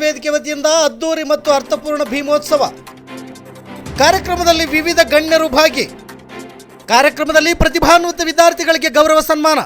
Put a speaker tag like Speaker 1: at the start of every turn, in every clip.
Speaker 1: ವೇದಿಕೆ ವತಿಯಿಂದ ಅದ್ದೂರಿ ಮತ್ತು ಅರ್ಥಪೂರ್ಣ ಭೀಮೋತ್ಸವ ಕಾರ್ಯಕ್ರಮದಲ್ಲಿ ವಿವಿಧ ಗಣ್ಯರು ಭಾಗಿ. ಕಾರ್ಯಕ್ರಮದಲ್ಲಿ ಪ್ರತಿಭಾನ್ವಿತ ವಿದ್ಯಾರ್ಥಿಗಳಿಗೆ ಗೌರವ ಸನ್ಮಾನ.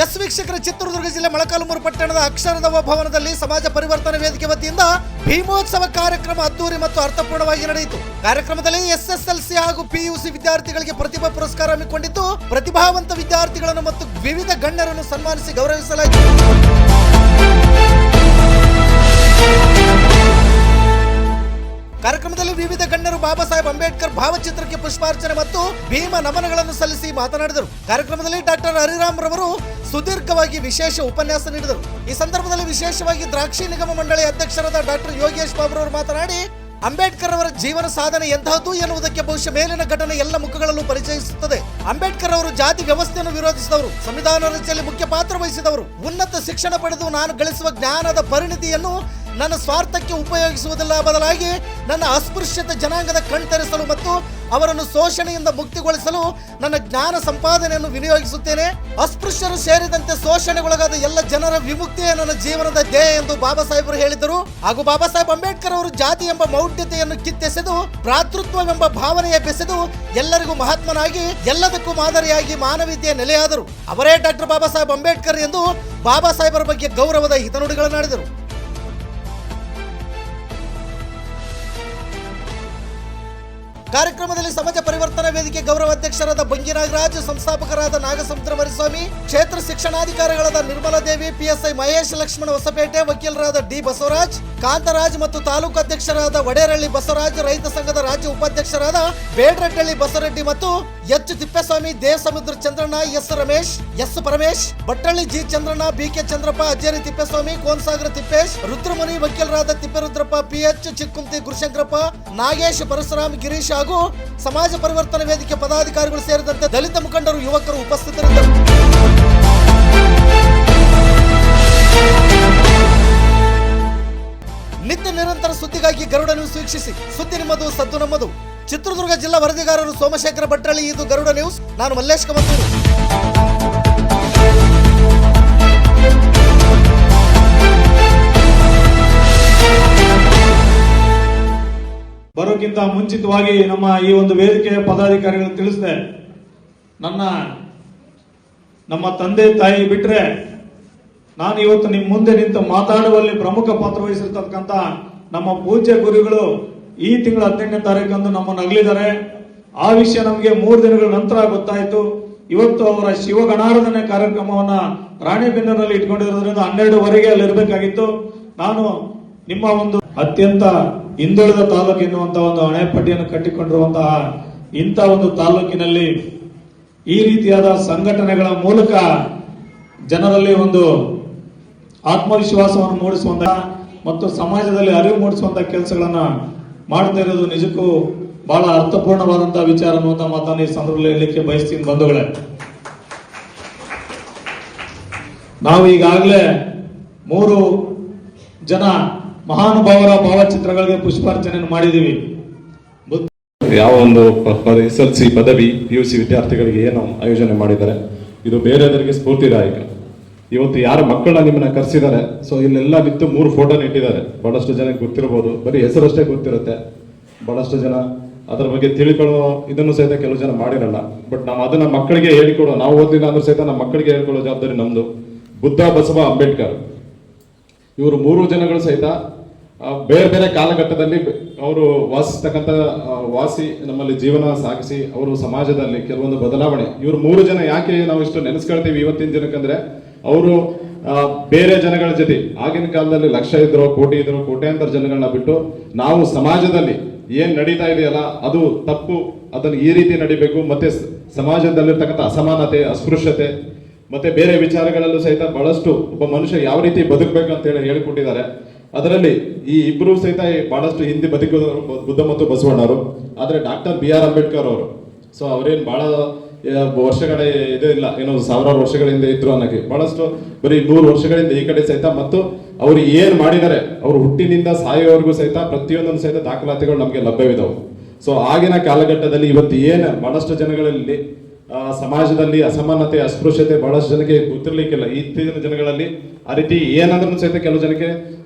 Speaker 1: ಎಸ್ ವೀಕ್ಷಕರ, ಚಿತ್ರದುರ್ಗ ಜಿಲ್ಲೆ ಮೊಳಕಾಲ್ಮೂರು ಪಟ್ಟಣದ ಅಕ್ಷರದವ ಭವನದಲ್ಲಿ ಸಮಾಜ ಪರಿವರ್ತನೆ ವೇದಿಕೆ ವತಿಯಿಂದ ಭೀಮೋತ್ಸವ ಕಾರ್ಯಕ್ರಮ ಅದ್ದೂರಿ ಮತ್ತು ಅರ್ಥಪೂರ್ಣವಾಗಿ ನಡೆಯಿತು. ಕಾರ್ಯಕ್ರಮದಲ್ಲಿ ಎಸ್ಎಸ್ಎಲ್ಸಿ ಹಾಗೂ ಪಿಯುಸಿ ವಿದ್ಯಾರ್ಥಿಗಳಿಗೆ ಪ್ರತಿಭಾ ಪುರಸ್ಕಾರ ಹಮ್ಮಿಕೊಂಡಿದ್ದು, ಪ್ರತಿಭಾವಂತ ವಿದ್ಯಾರ್ಥಿಗಳನ್ನು ಮತ್ತು ವಿವಿಧ ಗಣ್ಯರನ್ನು ಸನ್ಮಾನಿಸಿ ಗೌರವಿಸಲಾಯಿತು. ಕಾರ್ಯಕ್ರಮದಲ್ಲಿ ವಿವಿಧ ಗಣ್ಯರು ಬಾಬಾ ಸಾಹೇಬ್ ಅಂಬೇಡ್ಕರ್ ಭಾವಚಿತ್ರಕ್ಕೆ ಪುಷ್ಪಾರ್ಚನೆ ಮತ್ತು ಭೀಮ ನಮನಗಳನ್ನು ಸಲ್ಲಿಸಿ ಮಾತನಾಡಿದರು. ಕಾರ್ಯಕ್ರಮದಲ್ಲಿ ಡಾಕ್ಟರ್ ಹರಿರಾಮ್ ರವರು ಸುದೀರ್ಘವಾಗಿ ವಿಶೇಷ ಉಪನ್ಯಾಸ ನೀಡಿದರು. ಈ ಸಂದರ್ಭದಲ್ಲಿ ವಿಶೇಷವಾಗಿ ದ್ರಾಕ್ಷಿ ನಿಗಮ ಮಂಡಳಿ ಅಧ್ಯಕ್ಷರಾದ ಡಾಕ್ಟರ್ ಯೋಗೇಶ್ ಬಾಬು ಅವರು ಮಾತನಾಡಿ, ಅಂಬೇಡ್ಕರ್ ಅವರ ಜೀವನ ಸಾಧನೆ ಎಂತಹದ್ದು ಎನ್ನುವುದಕ್ಕೆ ಬಹುಶಃ ಮೇಲಿನ ಘಟನೆ ಎಲ್ಲ ಮುಖಗಳಲ್ಲೂ ಪರಿಚಯಿಸುತ್ತದೆ. ಅಂಬೇಡ್ಕರ್ ಅವರು ಜಾತಿ ವ್ಯವಸ್ಥೆಯನ್ನು ವಿರೋಧಿಸಿದವರು, ಸಂವಿಧಾನ ರಚನೆಯಲ್ಲಿ ಮುಖ್ಯ ಪಾತ್ರ ವಹಿಸಿದವರು, ಉನ್ನತ ಶಿಕ್ಷಣ ಪಡೆದು ನಾನು ಗಳಿಸುವ ಜ್ಞಾನದ ಪರಿಣಿತಿಯನ್ನು ನನ್ನ ಸ್ವಾರ್ಥಕ್ಕೆ ಉಪಯೋಗಿಸುವುದಿಲ್ಲ, ಬದಲಾಗಿ ನನ್ನ ಅಸ್ಪೃಶ್ಯತೆ ಜನಾಂಗದ ಕಣ್ತೆರೆಸಲು ಮತ್ತು ಅವರನ್ನು ಶೋಷಣೆಯಿಂದ ಮುಕ್ತಿಗೊಳಿಸಲು ನನ್ನ ಜ್ಞಾನ ಸಂಪಾದನೆಯನ್ನು ವಿನಿಯೋಗಿಸುತ್ತೇನೆ. ಅಸ್ಪೃಶ್ಯರು ಸೇರಿದಂತೆ ಶೋಷಣೆಗೊಳಗಾದ ಎಲ್ಲ ಜನರ ವಿಮುಕ್ತಿಯೇ ನನ್ನ ಜೀವನದ ಧ್ಯೇಯ ಎಂದು ಬಾಬಾ ಸಾಹೇಬರು ಹೇಳಿದರು. ಹಾಗೂ ಬಾಬಾ ಸಾಹೇಬ್ ಅಂಬೇಡ್ಕರ್ ಅವರು ಜಾತಿ ಎಂಬ ಮೌಢ್ಯತೆಯನ್ನು ಕಿತ್ತೆಸೆದು ಭ್ರಾತೃತ್ವವೆಂಬ ಭಾವನೆಯ ಬೆಸೆದು ಎಲ್ಲರಿಗೂ ಮಹಾತ್ಮನಾಗಿ ಎಲ್ಲದಕ್ಕೂ ಮಾದರಿಯಾಗಿ ಮಾನವೀಯತೆಯ ನೆಲೆಯಾದರು. ಅವರೇ ಡಾಕ್ಟರ್ ಬಾಬಾ ಸಾಹೇಬ್ ಅಂಬೇಡ್ಕರ್ ಎಂದು ಬಾಬಾ ಸಾಹೇಬರ ಬಗ್ಗೆ ಗೌರವದ ಹಿತನುಡಿಗಳನ್ನಾಡಿದರು. ಕಾರ್ಯಕ್ರಮದಲ್ಲಿ ಸಮಾಜ ಪರಿವರ್ತನಾ ವೇದಿಕೆ ಗೌರವ ಅಧ್ಯಕ್ಷರಾದ ಬಂಗಿ ನಾಗರಾಜ್, ಸಂಸ್ಥಾಪಕರಾದ ನಾಗಸಮುದ್ರ ಮರಿಸ್ವಾಮಿ, ಕ್ಷೇತ್ರ ಶಿಕ್ಷಣಾಧಿಕಾರಿಗಳಾದ ನಿರ್ಮಲಾ ದೇವಿ, ಪಿಎಸ್ಐ ಮಹೇಶ್ ಲಕ್ಷ್ಮಣ ಹೊಸಪೇಟೆ, ವಕೀಲರಾದ ಡಿ ಬಸವರಾಜ್, ಕಾಂತರಾಜ್ ಮತ್ತು ತಾಲೂಕು ಅಧ್ಯಕ್ಷರಾದ ವಡೇರಳ್ಳಿ ಬಸವರಾಜ್, ರೈತ ಸಂಘದ ರಾಜ್ಯ ಉಪಾಧ್ಯಕ್ಷರಾದ ಬೇಡ್ರಡ್ಡಳ್ಳಿ ಬಸವರೆಡ್ಡಿ ಮತ್ತು H Thippeswamy, Devasamudra Chandranna, S Ramesh, S Paramesh, Bhattahalli G Chandranna, BK Chandrappa, Ajjeri Thippeswamy, Konasagara Thippesh, Rudramuni, ವಕೀಲರಾದ ತಿಪ್ಪೇರುದ್ರಪ್ಪ, ಪಿಎಚ್ ಚಿಕ್ಕುಂತಿ ಗುರುಶಂಕರಪ್ಪ, ನಾಗೇಶ್, ಪರಶುರಾಮ್, ಗಿರೀಶ್ ಹಾಗೂ ಸಮಾಜ ಪರಿವರ್ತನೆ ವೇದಿಕೆ ಪದಾಧಿಕಾರಿಗಳು ಸೇರಿದಂತೆ ದಲಿತ ಮುಖಂಡರು, ಯುವಕರು ಉಪಸ್ಥಿತರಿದ್ದರು. ನಿತ್ಯ ನಿರಂತರ ಸುದ್ದಿಗಾಗಿ ಗರುಡ ನ್ಯೂಸ್ ವೀಕ್ಷಿಸಿ. ಸುದ್ದಿ ನಿಮ್ಮದು, ಸದ್ದು ನಮ್ಮದು. ಚಿತ್ರದುರ್ಗ ಜಿಲ್ಲಾ ವರದಿಗಾರರು ಸೋಮಶೇಖರ ಭಟ್ರಳ್ಳಿ. ಇದು ಗರುಡ ನ್ಯೂಸ್. ನಾನು ಮಲ್ಲೇಶ್ ಕಮತೂರು.
Speaker 2: ಬರೋಕ್ಕಿಂತ ಮುಂಚಿತವಾಗಿ ನಮ್ಮ ಈ ಒಂದು ವೇದಿಕೆಯ ಪದಾಧಿಕಾರಿಗಳು ತಿಳಿಸಿದೆ, ನಮ್ಮ ತಂದೆ ತಾಯಿ ಬಿಟ್ರೆ ನಾನು ಇವತ್ತು ನಿಮ್ಮ ಮುಂದೆ ನಿಂತು ಮಾತಾಡುವಲ್ಲಿ ಪ್ರಮುಖ ಪಾತ್ರ ವಹಿಸಿರ್ತಕ್ಕಂಥ ನಮ್ಮ ಪೂಜ್ಯ ಗುರುಗಳು ಈ ತಿಂಗಳ 18ನೇ ತಾರೀಕಂದು ನಮ್ಮನ್ನು ಅಗಲಿದ್ದಾರೆ. ಆ ವಿಷಯ ನಮಗೆ 3 ದಿನಗಳ ನಂತರ ಗೊತ್ತಾಯಿತು. ಇವತ್ತು ಅವರ ಶಿವಗಣಾರಾಧನೆ ಕಾರ್ಯಕ್ರಮವನ್ನ ರಾಣಿಬೆನ್ನೂರಿನಲ್ಲಿ ಇಟ್ಕೊಂಡಿರೋದ್ರಿಂದ 12ವರೆಗೆ ಅಲ್ಲಿ ಇರಬೇಕಾಗಿತ್ತು. ನಾನು ನಿಮ್ಮ ಒಂದು ಅತ್ಯಂತ ಹಿಂದುಳಿದ ತಾಲೂಕು ಎನ್ನುವಂತಹ ಒಂದು ಹಣೆಪಟ್ಟಿಯನ್ನು ಕಟ್ಟಿಕೊಂಡಿರುವಂತಹ ಇಂಥ ಒಂದು ತಾಲೂಕಿನಲ್ಲಿ ಈ ರೀತಿಯಾದ ಸಂಘಟನೆಗಳ ಮೂಲಕ ಜನರಲ್ಲಿ ಒಂದು ಆತ್ಮವಿಶ್ವಾಸವನ್ನು ಮೂಡಿಸುವಂತಹ ಮತ್ತು ಸಮಾಜದಲ್ಲಿ ಅರಿವು ಮೂಡಿಸುವಂತಹ ಕೆಲಸಗಳನ್ನ ಮಾಡ್ತಾ ಇರೋದು ನಿಜಕ್ಕೂ ಬಹಳ ಅರ್ಥಪೂರ್ಣವಾದಂತಹ ವಿಚಾರ ಅನ್ನುವಂತಹ ಮಾತನ್ನು ಈ ಸಂದರ್ಭದಲ್ಲಿ ಹೇಳಲಿಕ್ಕೆ ಬಯಸ್ತೀನಿ ಬಂಧುಗಳೇ. ನಾವು ಈಗಾಗಲೇ 3 ಜನ ಮಹಾನುಭಾವರ ಭಾವಚಿತ್ರಗಳಿಗೆ ಪುಷ್ಪಾರ್ಚನೆಯನ್ನು ಮಾಡಿದ್ದೀವಿ.
Speaker 3: ಯಾವ ಒಂದು SLC ಪದವಿ PUC ವಿದ್ಯಾರ್ಥಿಗಳಿಗೆ ಏನು ಆಯೋಜನೆ ಮಾಡಿದ್ದಾರೆ, ಇದು ಬೇರೆಯವರಿಗೆ ಸ್ಫೂರ್ತಿದಾಯಕ. ಇವತ್ತು ಯಾರ ಮಕ್ಕಳನ್ನ ನಿಮ್ಮನ್ನ ಕರೆಸಿದ್ದಾರೆ, ಸೊ ಇಲ್ಲೆಲ್ಲ ನಿಂತು 3 ಫೋಟೋನ ಇಟ್ಟಿದ್ದಾರೆ. ಬಹಳಷ್ಟು ಜನಕ್ಕೆ ಗೊತ್ತಿರಬಹುದು, ಬರೀ ಹೆಸರಷ್ಟೇ ಗೊತ್ತಿರುತ್ತೆ. ಬಹಳಷ್ಟು ಜನ ಅದರ ಬಗ್ಗೆ ತಿಳ್ಕೊಳ್ಳೋ ಇದನ್ನು ಸಹಿತ ಕೆಲವು ಜನ ಮಾಡಿರಲ್ಲ. ಬಟ್ ನಾವು ಅದನ್ನ ಮಕ್ಕಳಿಗೆ ಹೇಳಿಕೊಡೋ, ನಾವು ಓದಿಲ್ಲ ಅಂದ್ರೆ ಸಹಿತ ನಮ್ಮ ಮಕ್ಕಳಿಗೆ ಹೇಳ್ಕೊಳ್ಳೋ ಜವಾಬ್ದಾರಿ ನಮ್ದು. ಬುದ್ಧ, ಬಸವ, ಅಂಬೇಡ್ಕರ್ ಇವರು 3 ಜನಗಳು ಸಹಿತ ಬೇರೆ ಬೇರೆ ಕಾಲಘಟ್ಟದಲ್ಲಿ ಅವರು ವಾಸಿಸ್ತಕ್ಕಂಥ ನಮ್ಮಲ್ಲಿ ಜೀವನ ಸಾಗಿಸಿ ಅವರು ಸಮಾಜದಲ್ಲಿ ಕೆಲವೊಂದು ಬದಲಾವಣೆ. ಇವರು 3 ಜನ ಯಾಕೆ ನಾವು ಇಷ್ಟು ನೆನೆಸ್ಕೊಳ್ತೀವಿ ಇವತ್ತಿನ ಜನಕ್ಕಂದ್ರೆ, ಅವರು ಬೇರೆ ಜನಗಳ ಜೊತೆ ಆಗಿನ ಕಾಲದಲ್ಲಿ ಲಕ್ಷ ಇದ್ರು, ಕೋಟಿ ಇದ್ರು, ಕೋಟ್ಯಾಂತರ ಜನಗಳನ್ನ ಬಿಟ್ಟು ನಾವು ಸಮಾಜದಲ್ಲಿ ಏನ್ ನಡೀತಾ ಇದೆಯಲ್ಲ ಅದು ತಪ್ಪು, ಅದನ್ನು ಈ ರೀತಿ ನಡಿಬೇಕು, ಮತ್ತೆ ಸಮಾಜದಲ್ಲಿರ್ತಕ್ಕಂಥ ಅಸಮಾನತೆ, ಅಸ್ಪೃಶ್ಯತೆ ಮತ್ತೆ ಬೇರೆ ವಿಚಾರಗಳಲ್ಲೂ ಸಹಿತ ಬಹಳಷ್ಟು ಒಬ್ಬ ಮನುಷ್ಯ ಯಾವ ರೀತಿ ಬದುಕಬೇಕು ಅಂತ ಹೇಳಿ ಹೇಳಿಕೊಟ್ಟಿದ್ದಾರೆ. ಅದರಲ್ಲಿ ಈ ಇಬ್ಬರು ಸಹಿತ ಬಹಳಷ್ಟು ಹಿಂದೆ ಬದುಕಿದವರು ಬುದ್ಧ ಮತ್ತು ಬಸವಣ್ಣವರು. ಆದ್ರೆ ಡಾಕ್ಟರ್ BR ಅಂಬೇಡ್ಕರ್ ಅವರು, ಸೊ ಅವರೇನು ಬಹಳ ವರ್ಷಗಳ ಇದು ಇಲ್ಲ, ಏನೋ 1000 ವರ್ಷಗಳಿಂದ ಇದ್ರು ಅನ್ನಕ್ಕೆ, ಬಹಳಷ್ಟು ಬರೀ 100 ವರ್ಷಗಳಿಂದ ಈ ಕಡೆ ಸಹಿತ. ಮತ್ತು ಅವರು ಏನ್ ಮಾಡಿದ್ದಾರೆ, ಅವರು ಹುಟ್ಟಿನಿಂದ ಸಾಯೋವರೆಗೂ ಸಹಿತ ಪ್ರತಿಯೊಂದನ್ನು ಸಹಿತ ದಾಖಲಾತಿಗಳು ನಮಗೆ ಲಭ್ಯವಿದಾವೆ. ಸೊ ಆಗಿನ ಕಾಲಘಟ್ಟದಲ್ಲಿ ಇವತ್ತು ಏನು ಬಹಳಷ್ಟು ಜನಗಳಲ್ಲಿ ಸಮಾಜದಲ್ಲಿ ಅಸಮಾನತೆ ಅಸ್ಪೃಶ್ಯತೆ ಬಹಳಷ್ಟು ಜನಕ್ಕೆ ಗೊತ್ತಿರ್ಲಿಕ್ಕಿಲ್ಲ. ಇತ್ತೀಚಿನ ಜನಗಳಲ್ಲಿ ಆ ರೀತಿ ಏನಂದ್ರೂ ಸಹಿತ ಕೆಲವು ಜನಕ್ಕೆ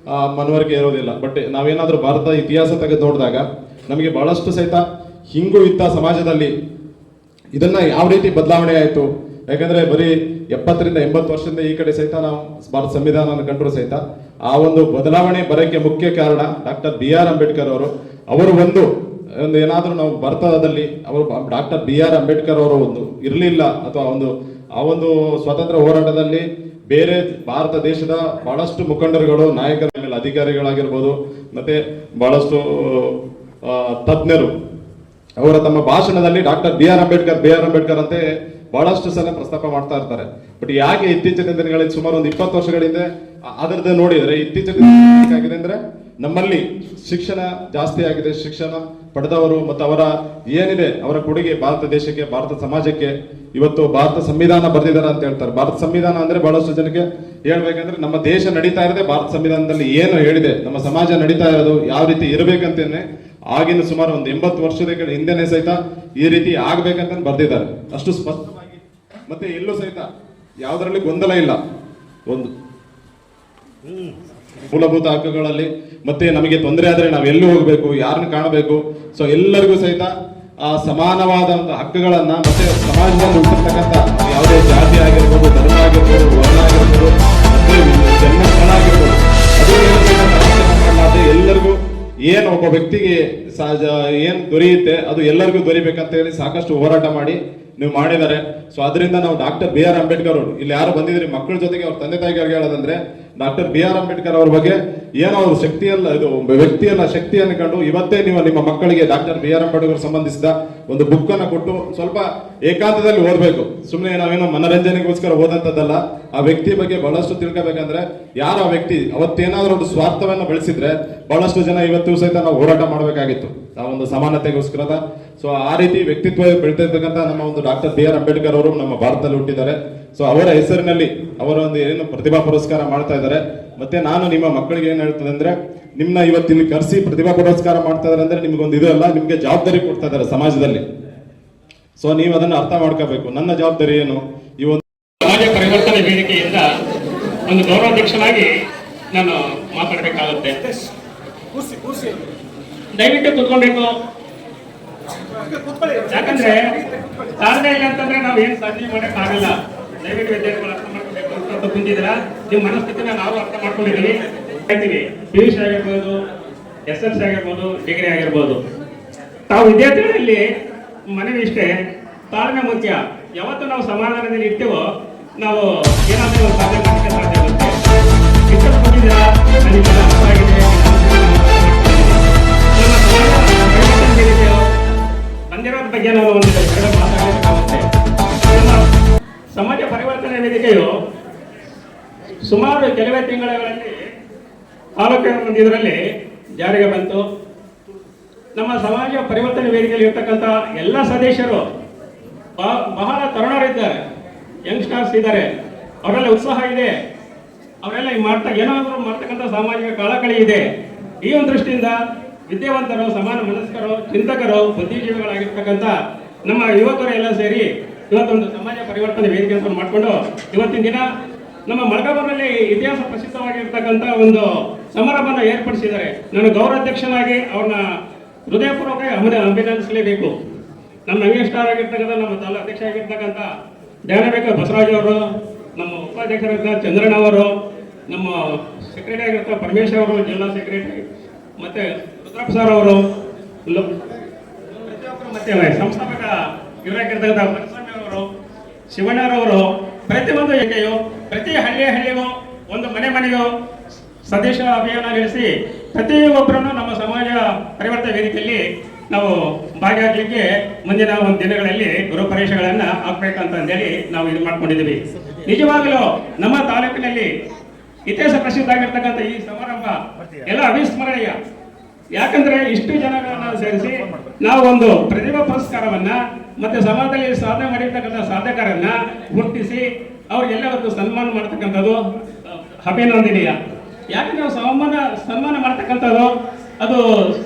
Speaker 3: ಮನವರಿಕೆ ಇರೋದಿಲ್ಲ. ಬಟ್ ನಾವೇನಾದ್ರೂ ಭಾರತ ಇತಿಹಾಸ ತೆಗೆದು ನೋಡಿದಾಗ ನಮಗೆ ಬಹಳಷ್ಟು ಸಹಿತ ಹಿಂಗೂ ಇತ್ತ ಸಮಾಜದಲ್ಲಿ ಇದನ್ನ ಯಾವ ರೀತಿ ಬದಲಾವಣೆ ಆಯಿತು. ಯಾಕಂದ್ರೆ ಬರೀ 70 ರಿಂದ 80 ವರ್ಷದಿಂದ ಈ ಕಡೆ ಸಹಿತ ನಾವು ಭಾರತ ಸಂವಿಧಾನ ಕಂಡ್ರು ಸಹಿತ ಆ ಒಂದು ಬದಲಾವಣೆ ಬರೋಕ್ಕೆ ಮುಖ್ಯ ಕಾರಣ ಡಾಕ್ಟರ್ BR ಅಂಬೇಡ್ಕರ್ ಅವರು ಒಂದು ಏನಾದ್ರೂ ನಾವು ಭಾರತದಲ್ಲಿ ಅವರು ಡಾಕ್ಟರ್ BR ಅಂಬೇಡ್ಕರ್ ಅವರು ಒಂದು ಇರಲಿಲ್ಲ ಅಥವಾ ಆ ಒಂದು ಸ್ವಾತಂತ್ರ್ಯ ಹೋರಾಟದಲ್ಲಿ ಬೇರೆ ಭಾರತ ದೇಶದ ಬಹಳಷ್ಟು ಮುಖಂಡರುಗಳು ನಾಯಕರ ಮೇಲೆ ಅಧಿಕಾರಿಗಳಾಗಿರ್ಬೋದು ಮತ್ತೆ ಬಹಳಷ್ಟು ತಜ್ಞರು ಅವರ ತಮ್ಮ ಭಾಷಣದಲ್ಲಿ ಡಾಕ್ಟರ್ BR ಅಂಬೇಡ್ಕರ್ ಅಂತೆ ಬಹಳಷ್ಟು ಸಲ ಪ್ರಸ್ತಾಪ ಮಾಡ್ತಾ ಇರ್ತಾರೆ. ಬಟ್ ಯಾಕೆ ಇತ್ತೀಚಿನ ದಿನಗಳಲ್ಲಿ ಸುಮಾರು ಒಂದು 20 ವರ್ಷಗಳಿಂದ ಅದರದ್ದು ನೋಡಿದ್ರೆ ಇತ್ತೀಚಿನ ಆಗಿದೆ ಅಂದ್ರೆ ನಮ್ಮಲ್ಲಿ ಶಿಕ್ಷಣ ಜಾಸ್ತಿ ಆಗಿದೆ. ಶಿಕ್ಷಣ ಪಡೆದವರು ಮತ್ತು ಅವರ ಏನಿದೆ ಅವರ ಕೊಡುಗೆ ಭಾರತ ದೇಶಕ್ಕೆ ಭಾರತ ಸಮಾಜಕ್ಕೆ ಇವತ್ತು ಭಾರತ ಸಂವಿಧಾನ ಬರೆದಿದ್ದಾರೆ ಅಂತ ಹೇಳ್ತಾರೆ. ಭಾರತ ಸಂವಿಧಾನ ಅಂದ್ರೆ ಬಹಳಷ್ಟು ಜನಕ್ಕೆ ಹೇಳ್ಬೇಕಂದ್ರೆ ನಮ್ಮ ದೇಶ ನಡೀತಾ ಇರೋದೇ ಭಾರತ ಸಂವಿಧಾನದಲ್ಲಿ ಏನು ಹೇಳಿದೆ, ನಮ್ಮ ಸಮಾಜ ನಡೀತಾ ಇರೋದು ಯಾವ ರೀತಿ ಇರಬೇಕಂತೇನೆ ಆಗಿನ ಸುಮಾರು ಒಂದು 80 ವರ್ಷದ ಹಿಂದೆನೆ ಸಹಿತ ಈ ರೀತಿ ಆಗ್ಬೇಕಂತ ಬರ್ದಿದ್ದಾರೆ. ಅಷ್ಟು ಸ್ಪಷ್ಟವಾಗಿ ಮತ್ತೆ ಎಲ್ಲೂ ಸಹಿತ ಯಾವುದರಲ್ಲಿ ಗೊಂದಲ ಇಲ್ಲ. ಒಂದು ಮೂಲಭೂತ ಹಕ್ಕುಗಳಲ್ಲಿ ಮತ್ತೆ ನಮಗೆ ತೊಂದರೆ ಆದ್ರೆ ನಾವು ಎಲ್ಲಿ ಹೋಗ್ಬೇಕು, ಯಾರನ್ನ ಕಾಣಬೇಕು, ಸೊ ಎಲ್ಲರಿಗೂ ಸಹಿತ ಆ ಸಮಾನವಾದ ಒಂದು ಹಕ್ಕುಗಳನ್ನ ಮತ್ತೆ ಸಮಾಜದಲ್ಲಿ ಹುಟ್ಟಿರ್ತಕ್ಕಂಥ ಯಾವುದೇ ಜಾತಿ ಆಗಿರ್ಬೋದು, ಧರ್ಮ ಆಗಿರ್ಬೋದು, ವರ್ಣ ಆಗಿರ್ಬೋದು, ಮತ್ತೆ ಜನ್ಮ ಸ್ಥಳ ಆಗಿರ್ಬೋದು, ಅದು ಎಲ್ಲರಿಗೂ ಏನು ಒಬ್ಬ ವ್ಯಕ್ತಿಗೆ ಸಹಜ ಏನ್ ದೊರೆಯುತ್ತೆ ಅದು ಎಲ್ಲರಿಗೂ ದೊರಿಬೇಕಂತ ಹೇಳಿ ಸಾಕಷ್ಟು ಹೋರಾಟ ಮಾಡಿ ನೀವು ಮಾಡಿದ್ದಾರೆ. ಸೊ ಅದರಿಂದ ನಾವು ಡಾಕ್ಟರ್ BR ಅಂಬೇಡ್ಕರ್ ಅವರು ಇಲ್ಲಿ ಯಾರು ಬಂದಿದ್ರಿ ಮಕ್ಕಳ ಜೊತೆಗೆ ಅವ್ರ ತಂದೆ ತಾಯಿಗೆ ಹೇಳೋದಂದ್ರೆ ಡಾಕ್ಟರ್ BR ಅಂಬೇಡ್ಕರ್ ಅವ್ರ ಬಗ್ಗೆ ಏನೋ ಅವ್ರ ಶಕ್ತಿಯಲ್ಲ ಇದು ವ್ಯಕ್ತಿಯನ್ನ ಶಕ್ತಿಯನ್ನು ಕಂಡು ಇವತ್ತೇ ನೀವು ನಿಮ್ಮ ಮಕ್ಕಳಿಗೆ ಡಾಕ್ಟರ್ BR ಅಂಬೇಡ್ಕರ್ ಸಂಬಂಧಿಸಿದ ಒಂದು ಬುಕ್ ಅನ್ನ ಕೊಟ್ಟು ಸ್ವಲ್ಪ ಏಕಾಂತದಲ್ಲಿ ಓದಬೇಕು. ಸುಮ್ಮನೆ ನಾವೇನೋ ಮನರಂಜನೆಗೋಸ್ಕರ ಓದಂತದ್ದಲ್ಲ. ಆ ವ್ಯಕ್ತಿ ಬಗ್ಗೆ ಬಹಳಷ್ಟು ತಿಳ್ಕೋಬೇಕಂದ್ರೆ ಯಾರ ಆ ವ್ಯಕ್ತಿ ಅವತ್ತೇನಾದ್ರೂ ಒಂದು ಸ್ವಾರ್ಥವನ್ನ ಬೆಳೆಸಿದ್ರೆ ಬಹಳಷ್ಟು ಜನ ಇವತ್ತು ಸಹಿತ ನಾವು ಹೋರಾಟ ಮಾಡಬೇಕಾಗಿತ್ತು ಆ ಒಂದು ಸಮಾನತೆಗೋಸ್ಕರದ. ಸೊ ಆ ರೀತಿ ವ್ಯಕ್ತಿತ್ವ ಬೆಳೆದಿರ್ತಕ್ಕಂಥ ನಮ್ಮ ಒಂದು ಡಾಕ್ಟರ್ BR ಅಂಬೇಡ್ಕರ್ ಅವರು ನಮ್ಮ ಭಾರತದಲ್ಲಿ ಹುಟ್ಟಿದ್ದಾರೆ. ಸೊ ಅವರ ಹೆಸರಿನಲ್ಲಿ ಅವರ ಒಂದು ಏನು ಪ್ರತಿಭಾ ಪುರಸ್ಕಾರ ಮಾಡ್ತಾ ಇದ್ದಾರೆ. ಮತ್ತೆ ನಾನು ನಿಮ್ಮ ಮಕ್ಕಳಿಗೆ ಏನ್ ಹೇಳ್ತದೆ ಅಂದ್ರೆ ನಿಮ್ನ ಇವತ್ತಿಲ್ಲಿ ಕರೆಸಿ ಪ್ರತಿಭಾ ಪುರಸ್ಕಾರ ಮಾಡ್ತಾ ಇದಾರೆ ಅಂದ್ರೆ ನಿಮ್ಗೊಂದು ಇದು ಅಲ್ಲ, ನಿಮ್ಗೆ ಜವಾಬ್ದಾರಿ ಕೊಡ್ತಾ ಇದ್ದಾರೆ ಸಮಾಜದಲ್ಲಿ. ಸೊ ನೀವು ಅದನ್ನ ಅರ್ಥ ಮಾಡ್ಕೋಬೇಕು. ನನ್ನ ಜವಾಬ್ದಾರಿ ಏನು ಈ ಒಂದು
Speaker 4: ಸಮಾಜ ಪರಿವರ್ತನೆ ವೇದಿಕೆಯಿಂದ ಒಂದು ಗೌರವಾಧ್ಯಕ್ಷನಾಗಿ ನಾನು ಮಾತಾಡಬೇಕಾಗುತ್ತೆ. ದಯವಿಟ್ಟು ಕೂತ್ಕೊಳ್ಬೇಕು. ಯಾಕಂದ್ರೆ ಸಾಧನೆ ಇಲ್ಲ ಅಂತಂದ್ರೆ ನಾವು ಏನ್ ಸಾಧನೆ ಮಾಡಕ್ ಆಗಲ್ಲ. ದಯವಿಟ್ಟು ವಿದ್ಯಾರ್ಥಿಗಳು ಅರ್ಥ ಮಾಡ್ಕೋಬೇಕು ಅಂತ ಕುಂತಿದ್ದೀರಾ. ನಿಮ್ಮ ಮನಸ್ಥಿತಿನ ನಾವು ಅರ್ಥ ಮಾಡ್ಕೊಂಡಿದ್ದೀವಿ. PUC ಆಗಿರ್ಬೋದು, SSLC ಆಗಿರ್ಬೋದು, ಡಿಗ್ರಿ ಆಗಿರ್ಬೋದು, ತಾವು ವಿದ್ಯಾರ್ಥಿಗಳಲ್ಲಿ ಮನವಿ ಇಷ್ಟೇ, ತಾಳ್ಮೆ ಮುಖ್ಯ. ಯಾವತ್ತು ನಾವು ಸಮಾಧಾನದಲ್ಲಿ ಇರ್ತೇವೋ ನಾವು ಏನಾದ್ರೂ ಒಂದು ಸಾಧನೆ ಮಾಡಲಿಕ್ಕೆ ಸಾಧ್ಯ ಆಗುತ್ತೆ. ಇಷ್ಟೊಂದು ಬಂದಿದ್ದೀರಾ, ನನಗೆ ಅರ್ಥವಾಗಿದೆ. ಬಂದಿರೋದ್ರ ಬಗ್ಗೆ ನಾವು ಒಂದು ಮಾತಾಡಬೇಕಾಗುತ್ತೆ. ನಮ್ಮ ಸಮಾಜ ಪರಿವರ್ತನೆ ವೇದಿಕೆಯು ಸುಮಾರು ಕೆಲವೇ ತಿಂಗಳಲ್ಲಿ ತಾಲೂಕಿನ ಒಂದು ಇದರಲ್ಲಿ ಜಾರಿಗೆ ಬಂತು. ನಮ್ಮ ಸಮಾಜ ಪರಿವರ್ತನೆ ವೇದಿಕೆಯಲ್ಲಿ ಇರ್ತಕ್ಕಂಥ ಎಲ್ಲ ಸದಸ್ಯರು ಬಹಳ ತರುಣರಿದ್ದಾರೆ, ಯಂಗ್ಸ್ಟರ್ಸ್ ಇದ್ದಾರೆ, ಅವರೆಲ್ಲ ಉತ್ಸಾಹ ಇದೆ, ಅವರೆಲ್ಲ ಏನಾದರೂ ಮಾಡ್ತಕ್ಕಂಥ ಸಾಮಾಜಿಕ ಕಳಕಳಿ ಇದೆ. ಈ ಒಂದು ದೃಷ್ಟಿಯಿಂದ ವಿದ್ಯಾವಂತರು, ಸಮಾನ ಮನಸ್ಕರು, ಚಿಂತಕರು, ಬುದ್ಧಿಜೀವಿಗಳಾಗಿರ್ತಕ್ಕಂಥ ನಮ್ಮ ಯುವಕರು ಎಲ್ಲ ಸೇರಿ ಇವತ್ತೊಂದು ಸಮಾಜ ಪರಿವರ್ತನೆ ವೇದಿಕೆ ಅಂತ ಮಾಡಿಕೊಂಡು ಇವತ್ತಿನ ದಿನ ನಮ್ಮ ಮಳಕಾಪುರದಲ್ಲಿ ಇತಿಹಾಸ ಪ್ರಸಿದ್ಧವಾಗಿರ್ತಕ್ಕಂಥ ಒಂದು ಸಮಾರಂಭನ ಏರ್ಪಡಿಸಿದ್ದಾರೆ. ನಾನು ಗೌರವಾಧ್ಯಕ್ಷನಾಗಿ ಅವ್ರನ್ನ ಹೃದಯಪೂರ್ವಕ ಅಭಿನಂದಿಸಲೇಬೇಕು. ನಮ್ಮ ಅಂಗೀಷ್ಟಾರ್ ಆಗಿರ್ತಕ್ಕಂಥ ನಮ್ಮ ತಾಲೂಕು ಅಧ್ಯಕ್ಷ ಆಗಿರ್ತಕ್ಕಂಥ ಜ್ಞಾನಬೇಕ ಬಸವರಾಜ್ ಅವರು, ನಮ್ಮ ಉಪಾಧ್ಯಕ್ಷರಾಗಿದ್ದ ಚಂದ್ರಣ್ಣ ಅವರು, ನಮ್ಮ ಸೆಕ್ರೆಟರಿ ಆಗಿರ್ತ ಪರಮೇಶ್ ಅವರು, ಜಿಲ್ಲಾ ಸೆಕ್ರೆಟರಿ, ಮತ್ತೆ ರುದ್ರಪ್ಪ ಸರ್ ಅವರು, ಮತ್ತೆ ಸಂಸ್ಥಾಪಕ ಇವರಾಗಿರ್ತಕ್ಕಂಥ ಪರಸ್ವಾಮಿ ಅವರು, ಶಿವಣ್ಣರವರು, ಪ್ರತಿಯೊಂದು ಏಕೆಯೋ ಪ್ರತಿ ಹಳ್ಳಿಗೂ ಒಂದು ಮನೆಗೂ ಸದಸ್ಯ ಅಭಿಯಾನ ನಡೆಸಿ ಪ್ರತಿಯೊಬ್ಬರನ್ನು ನಮ್ಮ ಸಮಾಜ ಪರಿವರ್ತನೆ ವೇದಿಕೆಯಲ್ಲಿ ನಾವು ಭಾಗಿಯಾಗಲಿಕ್ಕೆ ಮುಂದಿನ ಒಂದು ದಿನಗಳಲ್ಲಿ ಗೃಹಪ್ರವೇಶಗಳನ್ನು ಹಾಕ್ಬೇಕಂತ ಹೇಳಿ ನಾವು ಇದು ಮಾಡ್ಕೊಂಡಿದ್ದೀವಿ. ನಿಜವಾಗಲೂ ನಮ್ಮ ತಾಲೂಕಿನಲ್ಲಿ ಇತಿಹಾಸ ಪ್ರಸಿದ್ಧ ಆಗಿರ್ತಕ್ಕಂಥ ಈ ಸಮಾರಂಭ ಎಲ್ಲ ಅವಿಸ್ಮರಣೀಯ. ಯಾಕಂದ್ರೆ ಇಷ್ಟು ಜನಗಳನ್ನ ಸೇರಿಸಿ ನಾವು ಒಂದು ಪ್ರತಿಭಾ ಪುರಸ್ಕಾರವನ್ನ ಮತ್ತೆ ಸಮಾಜದಲ್ಲಿ ಸಾಧನೆ ಮಾಡಿರ್ತಕ್ಕಂಥ ಸಾಧಕರನ್ನ ಗುರುತಿಸಿ ಅವ್ರಿಗೆಲ್ಲ ಒಂದು ಸನ್ಮಾನ ಮಾಡ್ತಕ್ಕಂಥದ್ದು ಅಭಿನಂದನೀಯ. ಯಾಕಂದ್ರೆ ಸನ್ಮಾನ ಮಾಡ್ತಕ್ಕಂಥದ್ದು ಅದು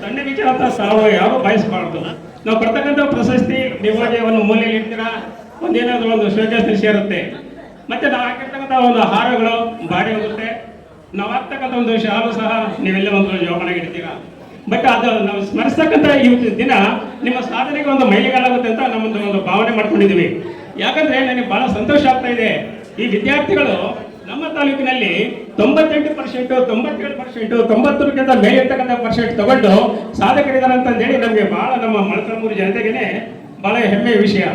Speaker 4: ಸಣ್ಣ ವಿಚಾರ ಅಂತ ಯಾರು ಬಯಸಬಾರ್ದು. ನಾವು ಕೊಡ್ತಕ್ಕಂಥ ಪ್ರಶಸ್ತಿ ನೀವಾಗಿ ಒಂದು ಮೂಲೆಯಲ್ಲಿ ಇಡ್ತೀರಾ, ಒಂದೇನಾದ್ರೂ ಒಂದು ಶೋಕೇಸ್ನಲ್ಲಿ ಸೇರುತ್ತೆ. ಮತ್ತೆ ನಾವು ಹಾಕಿರ್ತಕ್ಕಂಥ ಒಂದು ಹಾರಗಳು ಬಾಡಿ ಹೋಗುತ್ತೆ, ನಾವು ಹಾಕ್ತಕ್ಕಂಥ ಒಂದು ಶಾಲು ಸಹ ನೀವೆಲ್ಲ ಒಂದು ಜೋಪಾನಾಗಿ ಇಡ್ತೀರಾ. ಬಟ್ ಅದು ನಾವು ಸ್ಮರಿಸ್ತಕ್ಕಂಥ ಇವತ್ತಿನ ದಿನ ನಿಮ್ಮ ಸಾಧನೆಗೆ ಒಂದು ಮೈಲಿಗಲ್ಲಾಗುತ್ತೆ ಅಂತ ನಮ್ಮೊಂದು ಒಂದು ಭಾವನೆ ಮಾಡ್ಕೊಂಡಿದ್ದೀವಿ. ಯಾಕಂದ್ರೆ ನನಗೆ ಬಹಳ ಸಂತೋಷ ಆಗ್ತಾ ಇದೆ. ಈ ವಿದ್ಯಾರ್ಥಿಗಳು ನಮ್ಮ ತಾಲೂಕಿನಲ್ಲಿ 98%, 97%, 90ಕ್ಕಿಂತ ಮೇಲೆ ಇರ್ತಕ್ಕಂಥ ಪರ್ಸೆಂಟ್ ತಗೊಂಡು ಸಾಧಕರಿದ್ದಾರೆ ಅಂತಂದೇಳಿ ನಮಗೆ ಬಹಳ ನಮ್ಮ ಮೊಳಕಾಲ್ಮೂರು ಜನತೆಗೆ ಬಹಳ ಹೆಮ್ಮೆಯ ವಿಷಯ.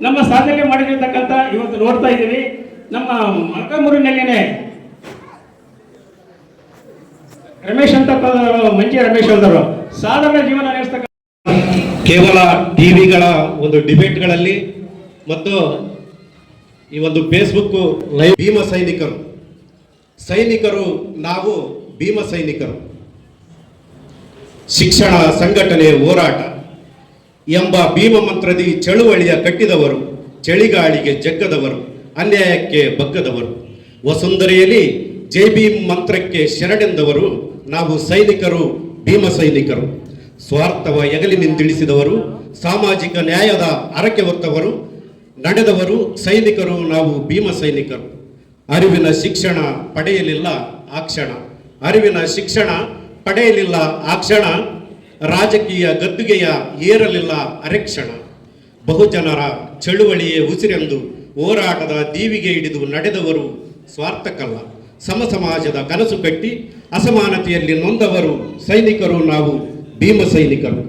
Speaker 4: ನಮ್ಮ ಸಾಧನೆ ಮಾಡಿರ್ತಕ್ಕಂಥ ಇವತ್ತು ನೋಡ್ತಾ ಇದ್ದೀವಿ, ನಮ್ಮ ಮೊಳಕಾಲ್ಮೂರಿನಲ್ಲಿನೇ ರಮೇಶ್ ಅಂತ ಮಂಜಿ ರಮೇಶ್ ಅವರು ಸಾಧಾರಣ ಜೀವನ ನಡೆಸ್ತಕ್ಕ
Speaker 5: ಕೇವಲ ಟಿವಿಗಳ ಒಂದು ಡಿಬೇಟ್ಗಳಲ್ಲಿ ಮತ್ತು ಈ ಒಂದು ಫೇಸ್ಬುಕ್ ಲೈವ್ ಭೀಮ ಸೈನಿಕರು ನಾವು ಭೀಮ ಸೈನಿಕರು, ಶಿಕ್ಷಣ ಸಂಘಟನೆ ಹೋರಾಟ ಎಂಬ ಭೀಮ ಮಂತ್ರದಿ ಚಳುವಳಿಯ ಕಟ್ಟಿದವರು, ಚಳಿಗಾಳಿಗೆ ಜಗ್ಗದವರು, ಅನ್ಯಾಯಕ್ಕೆ ಬಗ್ಗದವರು, ವಸುಂಧರೆಯಲ್ಲಿ ಜೈ ಭೀಮ್ ಮಂತ್ರಕ್ಕೆ ಶರಣೆಂದವರು ನಾವು ಸೈನಿಕರು, ಭೀಮ ಸೈನಿಕರು. ಸ್ವಾರ್ಥವ ಎಗಲಿನಿಂದಿಳಿಸಿದವರು, ಸಾಮಾಜಿಕ ನ್ಯಾಯದ ಹರಕೆ ಹೊತ್ತವರು, ನಡೆದವರು ಸೈನಿಕರು ನಾವು ಭೀಮ ಸೈನಿಕರು. ಅರಿವಿನ ಶಿಕ್ಷಣ ಪಡೆಯಲಿಲ್ಲ ಆ ಕ್ಷಣ, ಅರಿವಿನ ಶಿಕ್ಷಣ ಪಡೆಯಲಿಲ್ಲ ಆ ಕ್ಷಣ, ರಾಜಕೀಯ ಗದ್ದುಗೆಯ ಏರಲಿಲ್ಲ ಅರೆಕ್ಷಣ. ಬಹುಜನರ ಚಳುವಳಿಯೇ ಉಸಿರೆಂದು ಹೋರಾಟದ ದೀವಿಗೆ ಹಿಡಿದು ನಡೆದವರು ಸ್ವಾರ್ಥಕ್ಕಲ್ಲ, ಸಮ ಸಮಾಜದ ಕನಸು ಕಟ್ಟಿ ಅಸಮಾನತೆಯಲ್ಲಿ ನೊಂದವರು ಸೈನಿಕರು ನಾವು ಭೀಮ ಸೈನಿಕರು.